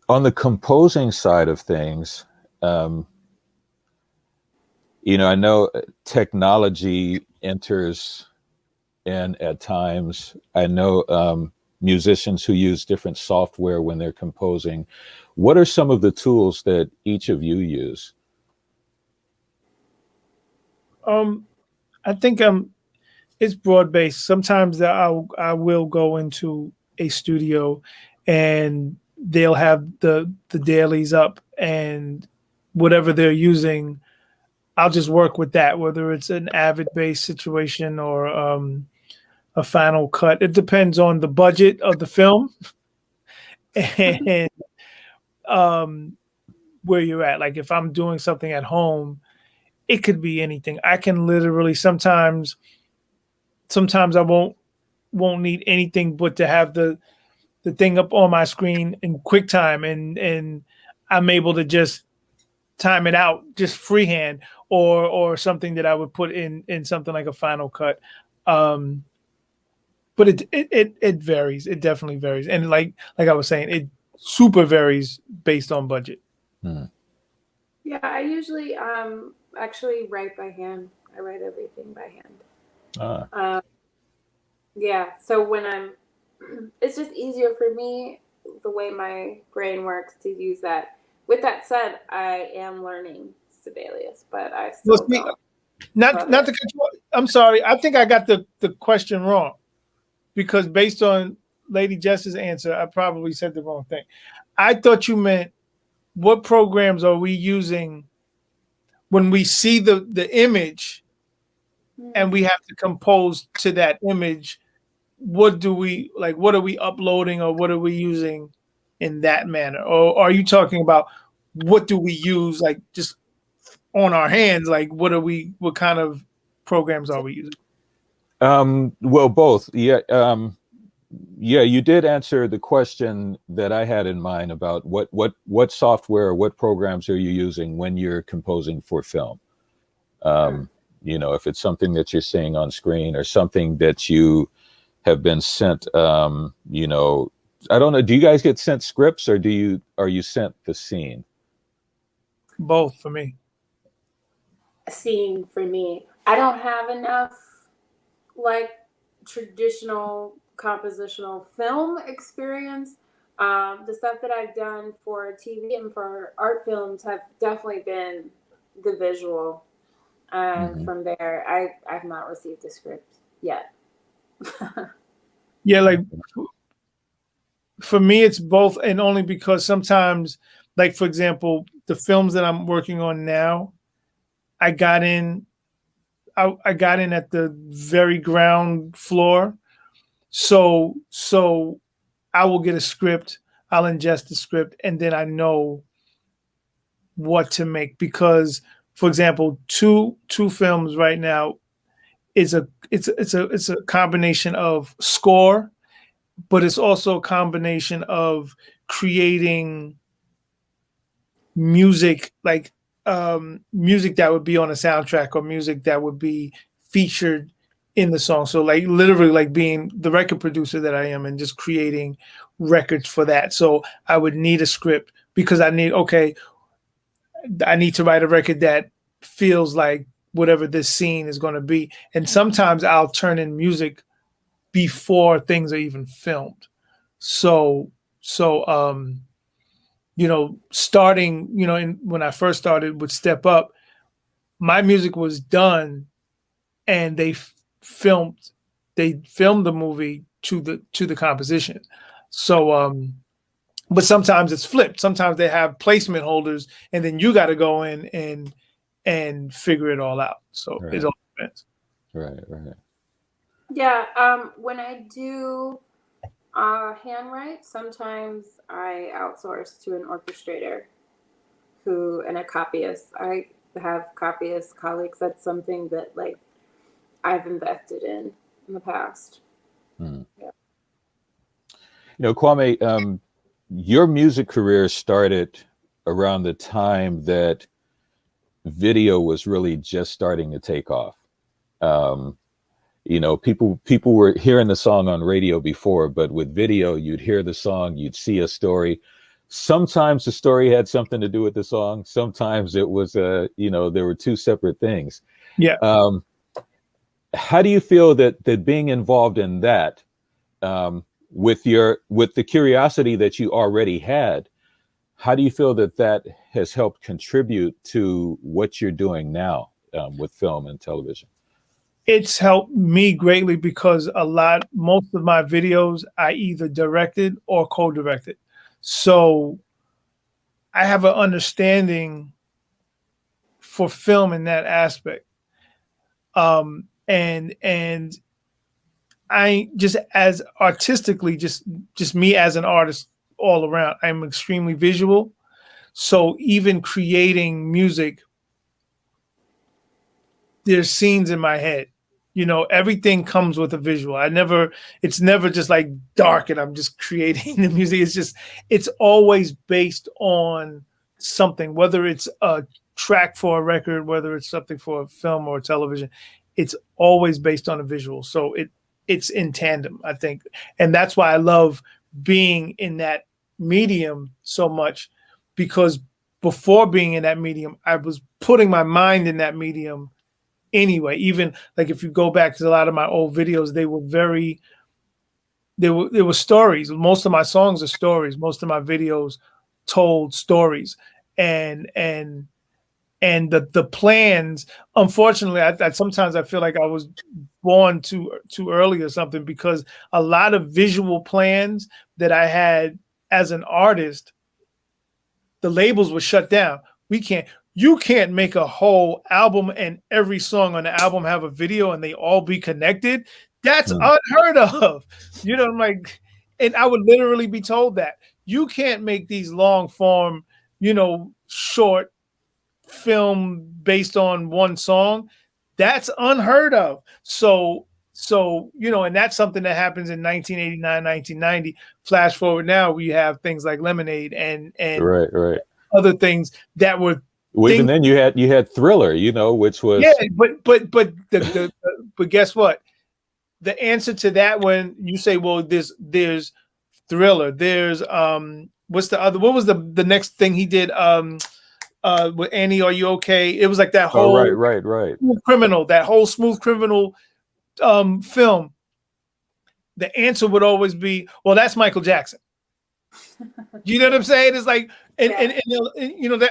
On the composing side of things, I know technology enters in at times. I know musicians who use different software when they're composing. What are some of the tools that each of you use? I think it's broad based. Sometimes I will go into a studio and they'll have the dailies up, and whatever they're using, I'll just work with that, whether it's an Avid based situation or a Final Cut. It depends on the budget of the film and where you're at. Like if I'm doing something at home, it could be anything. I can literally sometimes I won't need anything but to have the thing up on my screen in QuickTime, and I'm able to just time it out just freehand, or something that I would put in something like a Final Cut. But it varies. It definitely varies, and like I was saying, it super varies based on budget. Yeah, I usually actually write by hand. I write everything by hand. Yeah, so when it's just easier for me the way my brain works to use that. With that said, I am learning Sibelius, but I still don't. Not to control. I'm sorry. I think I got the question wrong, because based on Lady Jess's answer, I probably said the wrong thing. I thought you meant what programs are we using when we see the image and we have to compose to that image. What are we uploading, or what are we using in that manner? Or are you talking about what do we use, like just on our hands? Like what kind of programs are we using? Well, both. Yeah. Yeah, you did answer the question that I had in mind about what software or what programs are you using when you're composing for film? If it's something that you're seeing on screen or something that you have been sent, I don't know. Do you guys get sent scripts, or are you sent the scene? Both for me. A scene for me. I don't have enough like traditional compositional film experience. The stuff that I've done for TV and for art films have definitely been the visual. From there, I've not received a script yet. Yeah, like for me, it's both, and only because sometimes, like for example, the films that I'm working on now, I got in at the very ground floor. So I will get a script, I'll ingest the script, and then I know what to make. Because, for example, two films right now it's a combination of score, but it's also a combination of creating music, like music that would be on a soundtrack or music that would be featured in the song. So like literally like being the record producer that I am and just creating records for that. So I would need a script because I need to write a record that feels like whatever this scene is going to be. And sometimes I'll turn in music before things are even filmed. So starting, when I first started with Step Up, my music was done and they filmed the movie to the composition. So, but sometimes it's flipped. Sometimes they have placement holders and then you got to go in and figure it all out. So It all depends. Right. Yeah. When I do handwrite, sometimes I outsource to an orchestrator and a copyist. I have copyist colleagues. That's something that like I've invested in the past. Yeah. Kwame, your music career started around the time that video was really just starting to take off. People were hearing the song on radio before, but with video, you'd hear the song, you'd see a story. Sometimes the story had something to do with the song. Sometimes it was, there were two separate things. Yeah. How do you feel that being involved in that, with the curiosity that you already had, how do you feel that has helped contribute to what you're doing now with film and television? It's helped me greatly because most of my videos I either directed or co-directed. So I have an understanding for film in that aspect. And I just as artistically, just me as an artist all around, I'm extremely visual. So even creating music, there's scenes in my head. Everything comes with a visual. It's never just like dark and I'm just creating the music. It's always based on something, whether it's a track for a record, whether it's something for a film or television, it's always based on a visual. So it's in tandem, I think. And that's why I love being in that medium so much, because before being in that medium, I was putting my mind in that medium anyway. Even like if you go back to a lot of my old videos, they were stories. Most of my songs are stories. Most of my videos told stories, and the plans. Unfortunately, I sometimes I feel like I was born too early or something, because a lot of visual plans that I had as an artist, the labels were shut down. You can't make a whole album and every song on the album have a video and they all be connected. That's unheard of. I'm like, and I would literally be told that you can't make these long form, short film based on one song. That's unheard of. So, and that's something that happens in 1989, 1990. Flash forward now, we have things like Lemonade and right. other things that were. Well, even then you had Thriller, which was but guess what? The answer to that, when you say, well, there's Thriller, there's what's the other? What was the next thing he did? With Annie, Are You Okay? It was like that whole right. Smooth Criminal, that whole Smooth Criminal film. The answer would always be, well, that's Michael Jackson. You know what I'm saying? It's like, and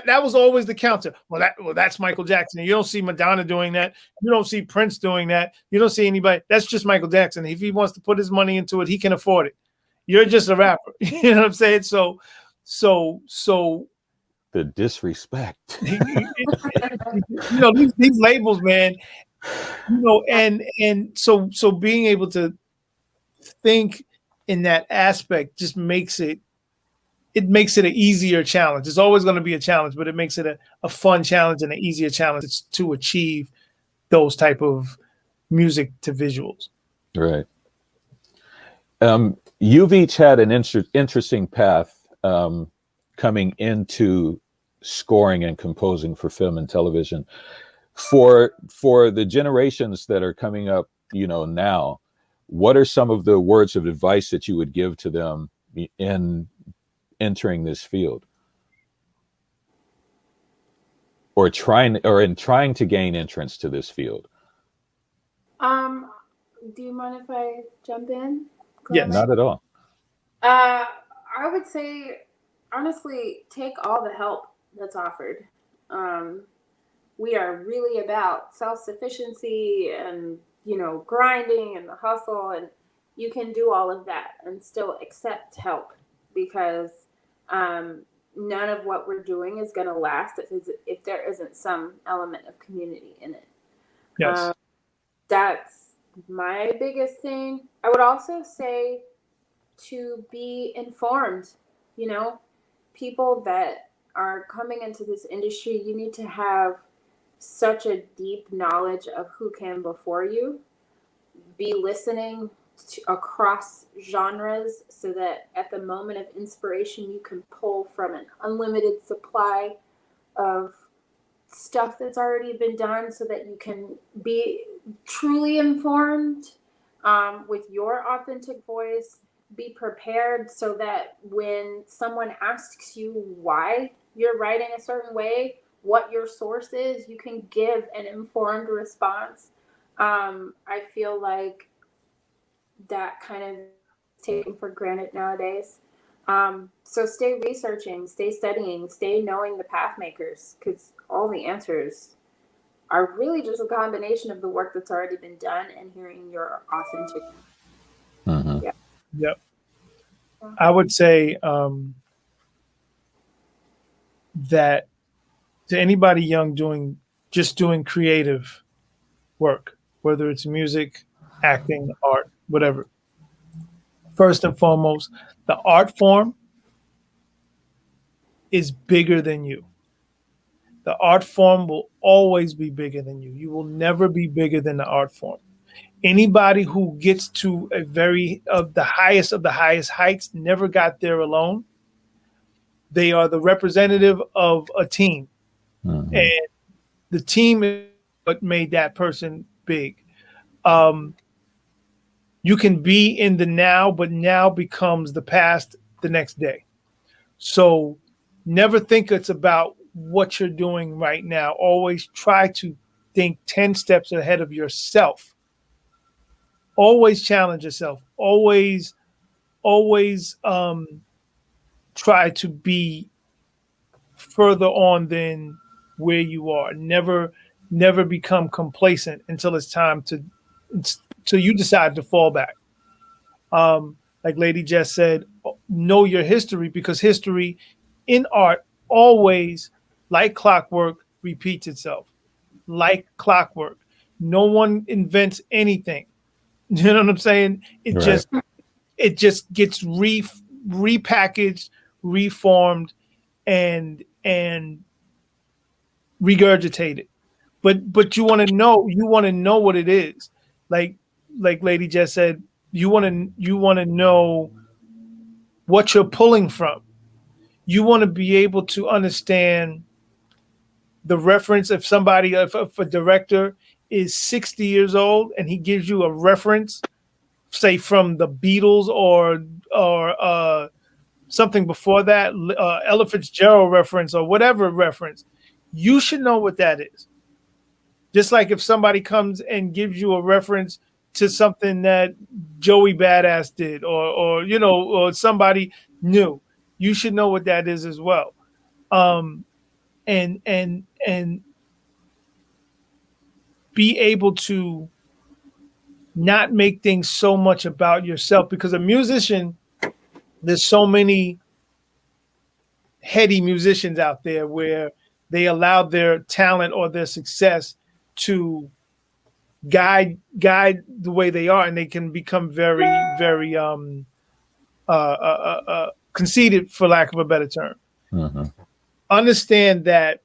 that was always the counter. Well, that's Michael Jackson. And you don't see Madonna doing that. You don't see Prince doing that. You don't see anybody. That's just Michael Jackson. If he wants to put his money into it, he can afford it. You're just a rapper. You know what I'm saying? So the disrespect. These labels, man. And so being able to think in that aspect just makes it an easier challenge. It's always going to be a challenge, but it makes it a fun challenge and an easier challenge to achieve those type of music to visuals. Right. You've each had an interesting path coming into scoring and composing for film and television. For the generations that are coming up, now, what are some of the words of advice that you would give to them in entering this field, or in trying to gain entrance to this field? Do you mind if I jump in? Yes. Not at all. I would say, honestly, take all the help that's offered. We are really about self-sufficiency and, grinding and the hustle, and you can do all of that and still accept help, because none of what we're doing is going to last if there isn't some element of community in it. Yes. That's my biggest thing. I would also say to be informed. People that are coming into this industry, you need to have such a deep knowledge of who came before you. Be listening across genres, so that at the moment of inspiration you can pull from an unlimited supply of stuff that's already been done, so that you can be truly informed with your authentic voice. Be prepared so that when someone asks you why you're writing a certain way, what your source is, you can give an informed response. I feel like that kind of taken for granted nowadays. So stay researching, stay studying, stay knowing the path makers, because all the answers are really just a combination of the work that's already been done and hearing your authentic. Mm-hmm. Yeah. Yep. I would say that to anybody young doing creative work, whether it's music, acting, art, whatever, first and foremost, the art form is bigger than you. The art form will always be bigger than you. You will never be bigger than the art form. Anybody who gets to the highest of the highest heights never got there alone. They are the representative of a team. Mm-hmm. And the team is what made that person big. You can be in the now, but now becomes the past the next day. So never think it's about what you're doing right now. Always try to think 10 steps ahead of yourself. Always challenge yourself. Always try to be further on than where you are. Never become complacent until it's time till you decide to fall back. Like Lady Jess said, know your history, because history in art always, like clockwork, repeats itself. Like clockwork. No one invents anything. You know what I'm saying? It just gets repackaged, reformed, and regurgitated. But you want to know what it is. Like Lady Jess said, you want to know what you're pulling from. You want to be able to understand the reference. If a director is 60 years old and he gives you a reference, say from the Beatles or something before that, Ella Fitzgerald reference or whatever reference, you should know what that is. Just like if somebody comes and gives you a reference to something that Joey Badass did, or somebody new, you should know what that is as well. And be able to not make things so much about yourself, because a musician, there's so many heady musicians out there where they allow their talent or their success to guide the way they are, and they can become very, very conceited, for lack of a better term. Mm-hmm. Understand that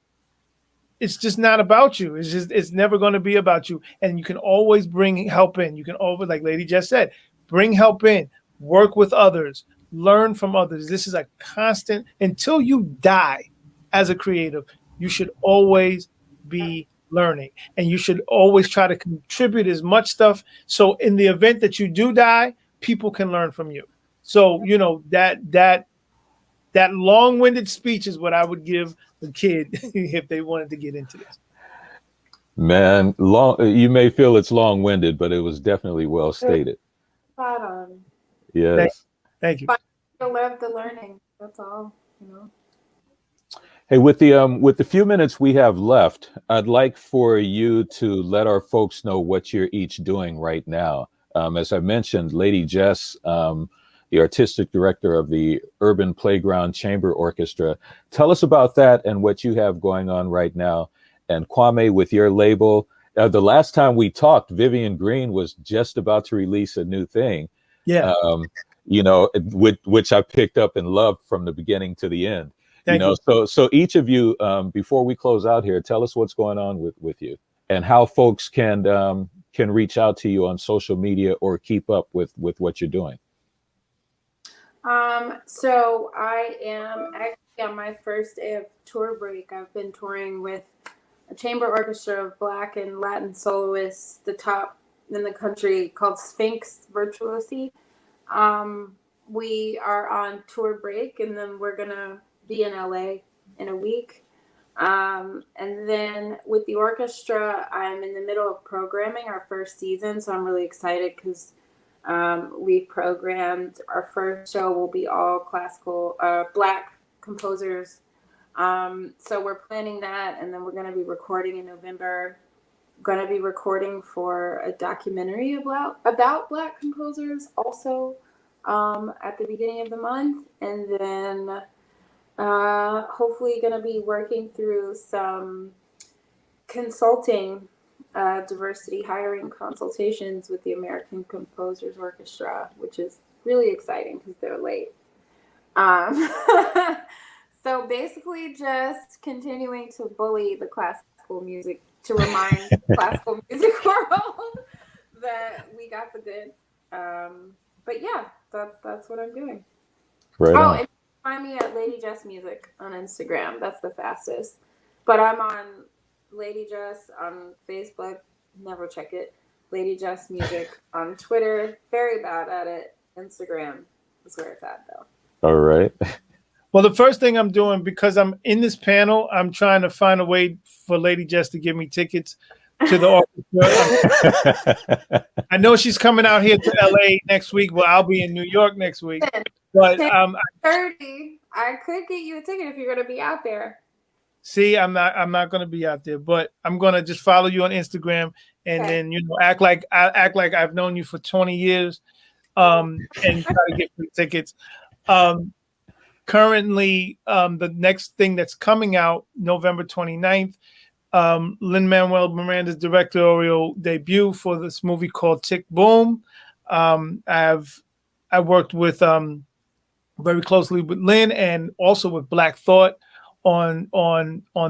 it's just not about you. It's never going to be about you. And you can always bring help in. You can always, like Lady Jess said, bring help in, work with others, learn from others. This is a constant, until you die as a creative, you should always be learning, and you should always try to contribute as much stuff. So in the event that you do die, people can learn from you. So, that long-winded speech is what I would give the kid if they wanted to get into this. Man, you may feel it's long-winded, but it was definitely well stated. Spot on. Yes. Thank you. I love the learning. That's all, Hey, with the few minutes we have left, I'd like for you to let our folks know what you're each doing right now. As I mentioned, Lady Jess, the artistic director of the Urban Playground Chamber Orchestra. Tell us about that and what you have going on right now. And Kwame, with your label, the last time we talked, Vivian Green was just about to release a new thing. Yeah. Which I picked up and loved from the beginning to the end. Thank you. So each of you, before we close out here, tell us what's going on with you and how folks can can reach out to you on social media or keep up with what you're doing? So I am actually on my first day of tour break. I've been touring with a chamber orchestra of Black and Latin soloists, the top in the country, called Sphinx Virtuosi. We are on tour break, and then we're gonna be in LA in a week. And then with the orchestra, I'm in the middle of programming our first season, so I'm really excited because we programmed our first show will be all classical Black composers. So we're planning that, and then we're going to be recording in November. Going to be recording for a documentary about Black composers also at the beginning of the month, and then hopefully going to be working through some consulting diversity hiring consultations with the American Composers Orchestra, which is really exciting because they're late. So basically just continuing to bully the classical music, to remind the classical music world that we got the good. But yeah, that's what I'm doing. Right. Oh, and find me at Lady Jess Music on Instagram. That's the fastest. But I'm on Lady Jess on Facebook. Never check it. Lady Jess Music on Twitter. Very bad at it. Instagram is where it's at, though. All right. Well, the first thing I'm doing, because I'm in this panel, I'm trying to find a way for Lady Jess to give me tickets to the orchestra. I know she's coming out here to LA next week. Well, I'll be in New York next week. But 30, I could get you a ticket if you're going to be out there. See, I'm not going to be out there, but I'm going to just follow you on Instagram and then, act like I've known you for 20 years and try to get free tickets. Currently, the next thing that's coming out November 29th, Lin Manuel Miranda's directorial debut for this movie called Tick Boom. I worked with very closely with Lin and also with Black Thought on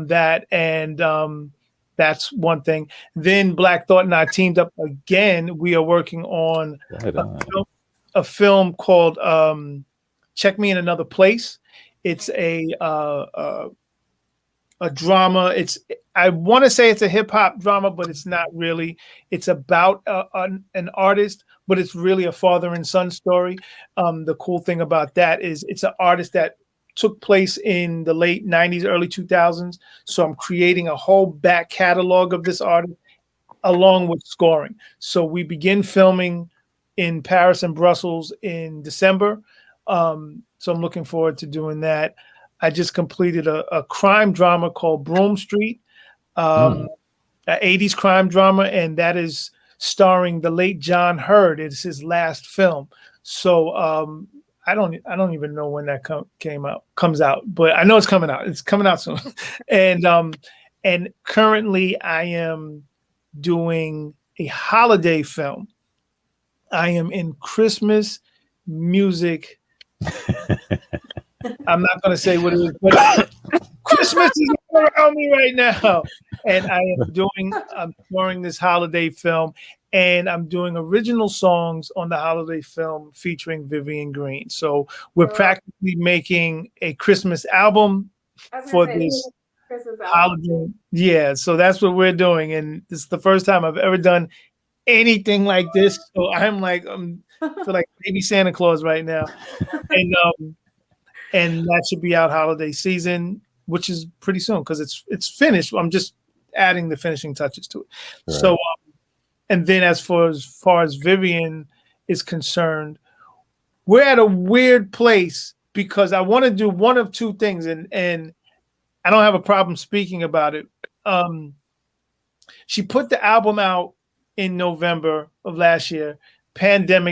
that, and that's one thing. Then Black Thought and I teamed up again. We are working on a film called Check Me in Another Place. It's a drama. I want to say it's a hip hop drama, but it's not really. It's about an artist, but it's really a father and son story. The cool thing about that is it's an artist that took place in the late 90s, early 2000s. So I'm creating a whole back catalog of this artist along with scoring. So we begin filming in Paris and Brussels in December. So I'm looking forward to doing that. I just completed a crime drama called Broome Street, an 80s crime drama, and that is starring the late John Hurd. It's his last film. So I don't even know when that comes out, but I know it's coming out. It's coming out soon. And currently I am doing a holiday film. I am in Christmas music. I'm not going to say what it is, but Christmas is all around me right now. And I'm touring this holiday film, and I'm doing original songs on the holiday film featuring Vivian Green. So we're practically making a Christmas album for this holiday. Yeah, so that's what we're doing. And this is the first time I've ever done anything like this. So I feel like baby Santa Claus right now. And that should be out holiday season, which is pretty soon because it's finished. I'm just adding the finishing touches to it. Right. So, and then as far as Vivian is concerned, we're at a weird place because I want to do one of two things, and I don't have a problem speaking about it. She put the album out in November of last year,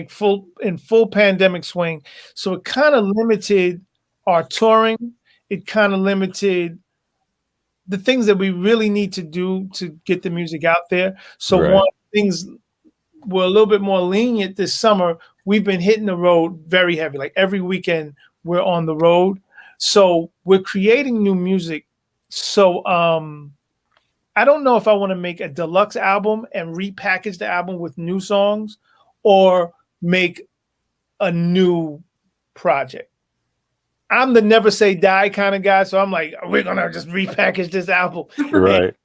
full pandemic swing. So it kind of limited our touring. It kind of limited the things that we really need to do to get the music out there. So one things were a little bit more lenient this summer. We've been hitting the road very heavy. Like every weekend we're on the road. So we're creating new music. So I I don't know if I want to make a deluxe album and repackage the album with new songs, or make a new project. I'm the never say die kind of guy, so I'm like, we're gonna just repackage this album, Right.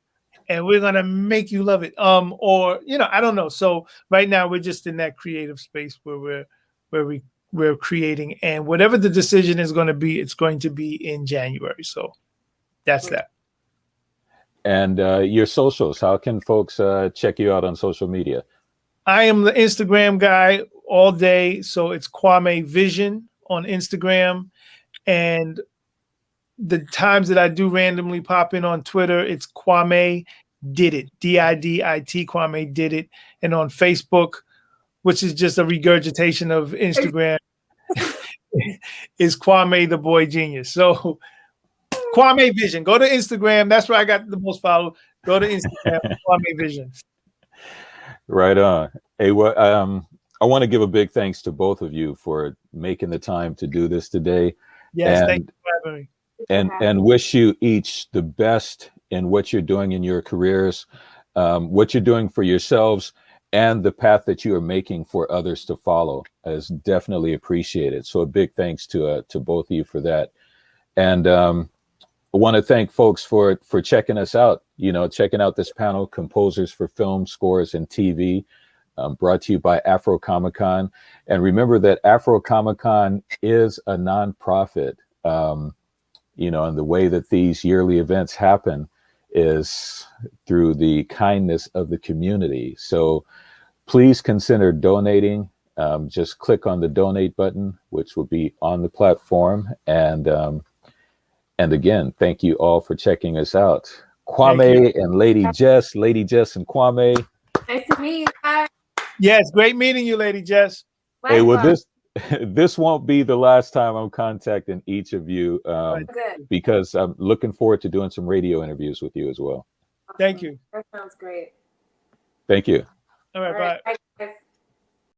and we're gonna make you love it. Or I don't know. So right now we're just in that creative space where we're creating, and whatever the decision is going to be, it's going to be in January. So that's that. And your socials, how can folks check you out on social media? I am the Instagram guy all day. So it's Kwamé Vision on Instagram. And the times that I do randomly pop in on Twitter, it's Kwamé Did It, DIDIT, Kwamé Did It. And on Facebook, which is just a regurgitation of Instagram, is Kwamé the Boy Genius. So Kwamé Vision. Go to Instagram. That's where I got the most followers. Go to Instagram, Kwamé Vision. Right on. Hey, I want to give a big thanks to both of you for making the time to do this today. Yes, thank you for having me. And wish you each the best in what you're doing in your careers, what you're doing for yourselves, and the path that you are making for others to follow is definitely appreciated. So a big thanks to both of you for that. And I want to thank folks for checking us out, checking out this panel, Composers for Film, Scores, and TV, brought to you by Afro Comic Con. And remember that Afro Comic Con is a nonprofit, and the way that these yearly events happen is through the kindness of the community. So please consider donating. Just click on the donate button, which will be on the platform. And again, thank you all for checking us out. Kwamé and Lady Jess, and Kwamé. Nice to meet you guys. Yes, great meeting you, Lady Jess. Hey, well, this won't be the last time I'm contacting each of you, because I'm looking forward to doing some radio interviews with you as well. Thank you. That sounds great. Thank you. All right, bye.